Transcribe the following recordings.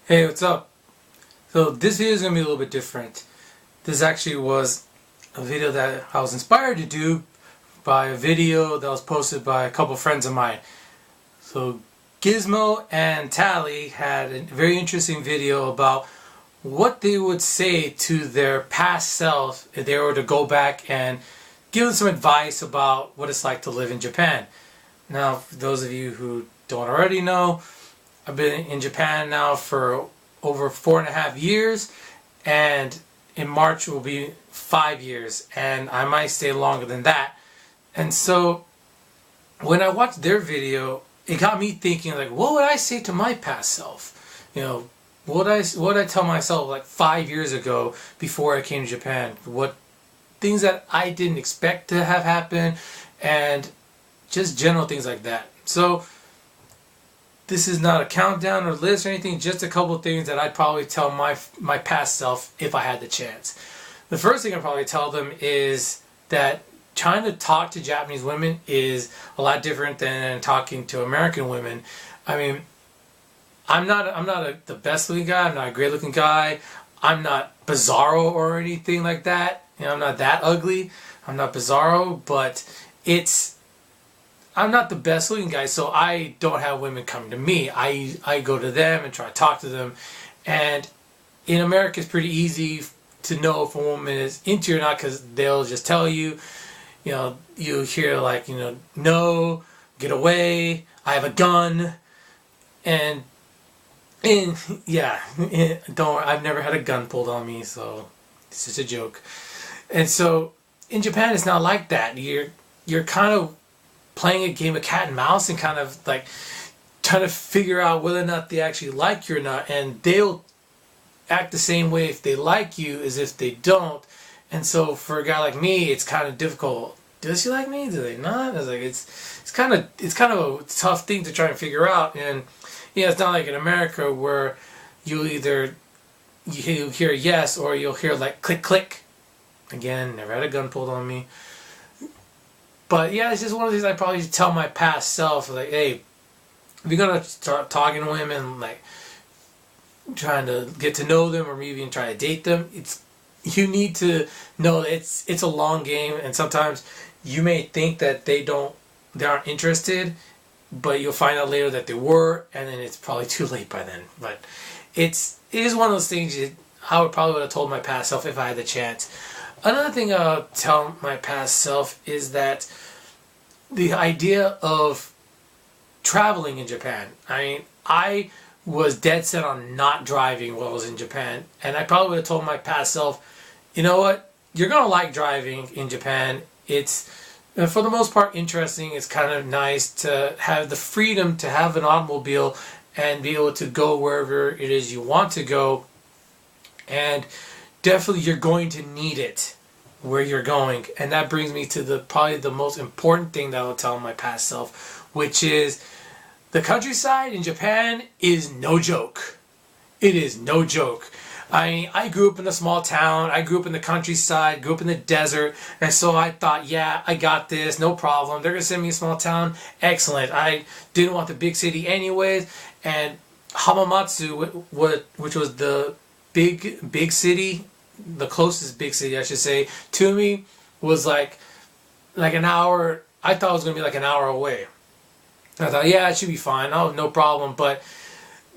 Hey, what's up? So this video is going to be a little bit different. This actually was a video that I was inspired to do by a video that was posted by a couple friends of mine. So Gizmo and Talley had a very interesting video about what they would say to their past self if they were to go back and give them some advice about what it's like to live in Japan. Now, for those of you who don't already know, I've been in Japan now for over 4.5 years, and in March will be 5 years, and I might stay longer than that. And so when I watched their video, it got me thinking, like, what would I say to my past self? What would I tell myself like 5 years ago before I came to Japan? What things that I didn't expect to have happen, and just general things like that. So this is not a countdown or list or anything, just a couple of things that I'd probably tell my past self if I had the chance. The first thing I'd probably tell them is that trying to talk to Japanese women is a lot different than talking to American women. I mean, I'm not the best looking guy, I'm not a great looking guy, I'm not bizarro or anything like that. I'm not that ugly, I'm not bizarro, but I'm not the best looking guy, so I don't have women come to me. I go to them and try to talk to them. And in America, it's pretty easy to know if a woman is into you or not, because they'll just tell you. You hear like, no, get away, I have a gun. And yeah, I've never had a gun pulled on me, so it's just a joke. And so in Japan, it's not like that. You're kind of playing a game of cat and mouse and kind of like trying to figure out whether or not they actually like you or not, and they'll act the same way if they like you as if they don't. And so for a guy like me, it's kind of difficult. Does she like me? Do they not? It's kind of a tough thing to try and figure out. And it's not like in America where you'll hear yes, or you'll hear like click click. Again, never had a gun pulled on me. But yeah, it's just one of these I probably should tell my past self, like, hey, if you're gonna start talking to women, like trying to get to know them or maybe even try to date them, you need to know it's a long game, and sometimes you may think that they aren't interested, but you'll find out later that they were, and then it's probably too late by then. But it is one of those things I would have told my past self if I had the chance. Another thing I'll tell my past self is that the idea of traveling in Japan. I mean, I was dead set on not driving while I was in Japan, and I probably would have told my past self, you know what, you're going to like driving in Japan. It's, for the most part, interesting. It's kind of nice to have the freedom to have an automobile and be able to go wherever it is you want to go, and definitely you're going to need it where you're going. And that brings me to probably the most important thing that I will tell my past self, which is the countryside in Japan is no joke. It is no joke. I grew up in a small town, I grew up in the countryside, grew up in the desert, and so I thought, yeah, I got this, no problem. They're going to send me a small town, excellent. I didn't want the big city anyways, and Hamamatsu, which was the big city, the closest big city I should say to me, was like an hour. I thought it was going to be like an hour away. I thought, yeah, it should be fine, oh, no problem. But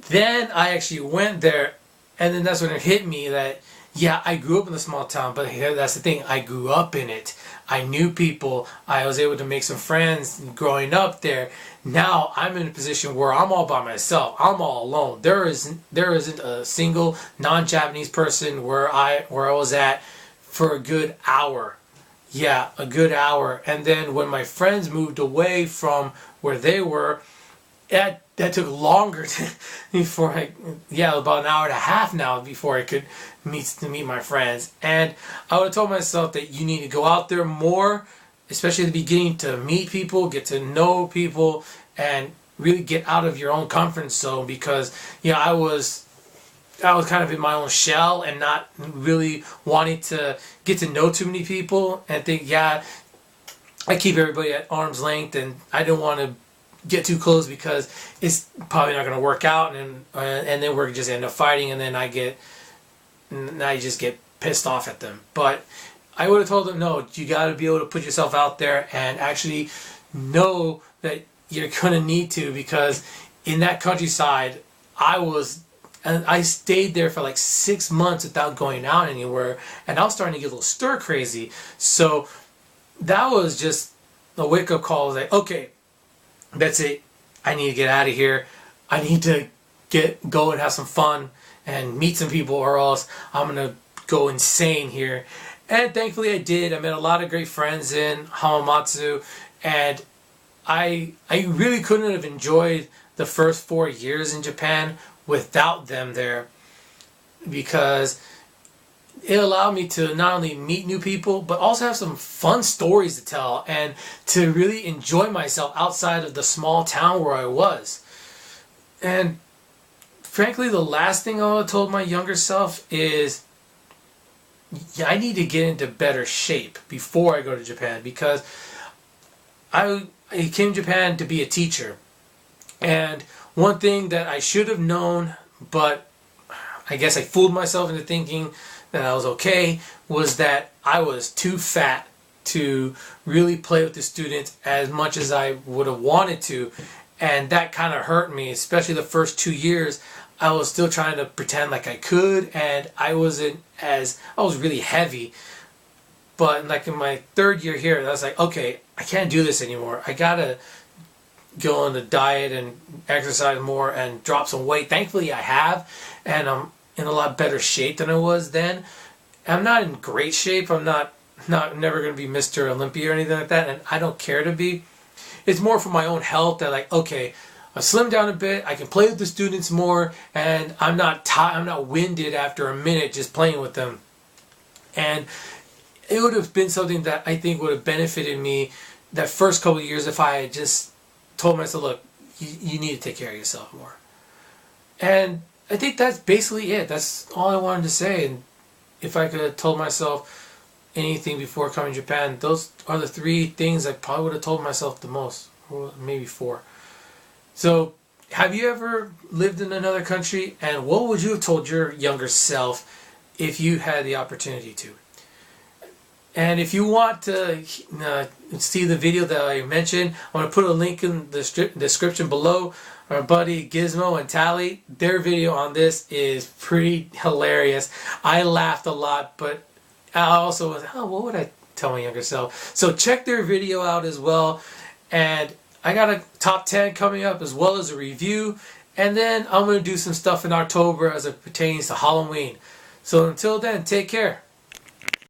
then I actually went there, and then that's when it hit me that, yeah, I grew up in a small town, but that's the thing, I grew up in it. I knew people, I was able to make some friends growing up there. Now I'm in a position where I'm all by myself, I'm all alone. There isn't a single non-Japanese person where I was at for a good hour. Yeah, a good hour. And then when my friends moved away from where they were, that took longer before about an hour and a half now before I could meet my friends. And I would have told myself that you need to go out there more, especially at the beginning, to meet people, get to know people, and really get out of your own comfort zone, because I was kind of in my own shell and not really wanting to get to know too many people, and think, I keep everybody at arm's length, and I don't want to get too close because it's probably not going to work out, and then we're just end up fighting, and then I just get pissed off at them. But I would have told them, no, you got to be able to put yourself out there and actually know that you're going to need to, because in that countryside, I stayed there for like 6 months without going out anywhere, and I was starting to get a little stir crazy. So that was just a wake up call. I was like, okay, that's it. I need to get out of here. I need to go and have some fun and meet some people, or else I'm gonna go insane here. And thankfully I did. I met a lot of great friends in Hamamatsu, and I really couldn't have enjoyed the first 4 years in Japan without them there, because it allowed me to not only meet new people, but also have some fun stories to tell and to really enjoy myself outside of the small town where I was. And frankly, the last thing I would have told my younger self is, I need to get into better shape before I go to Japan, because I came to Japan to be a teacher. And one thing that I should have known, but I guess I fooled myself into thinking that I was okay, was that I was too fat to really play with the students as much as I would have wanted to. And that kind of hurt me, especially the first 2 years. I was still trying to pretend like I could, and I was really heavy. But like in my 3rd year here, I was like, okay, I can't do this anymore. I gotta go on the diet and exercise more and drop some weight. Thankfully I have, and I'm in a lot better shape than I was then. I'm not in great shape. I'm not never going to be Mr. Olympia or anything like that, and I don't care to be. It's more for my own health that, like, okay, I slimmed down a bit, I can play with the students more, and I'm not winded after a minute just playing with them. And it would have been something that I think would have benefited me that first couple of years if I had just told myself, look, you need to take care of yourself more. And I think that's basically it. That's all I wanted to say. And if I could have told myself anything before coming to Japan, those are the 3 things I probably would have told myself the most, or maybe 4. So, have you ever lived in another country, and what would you have told your younger self if you had the opportunity to? And if you want to see the video that I mentioned, I'm going to put a link in the description below. Our buddy Gizmo and Talley, their video on this is pretty hilarious. I laughed a lot, but I also was, what would I tell my younger self? So check their video out as well. And I got a top 10 coming up, as well as a review. And then I'm going to do some stuff in October as it pertains to Halloween. So until then, take care.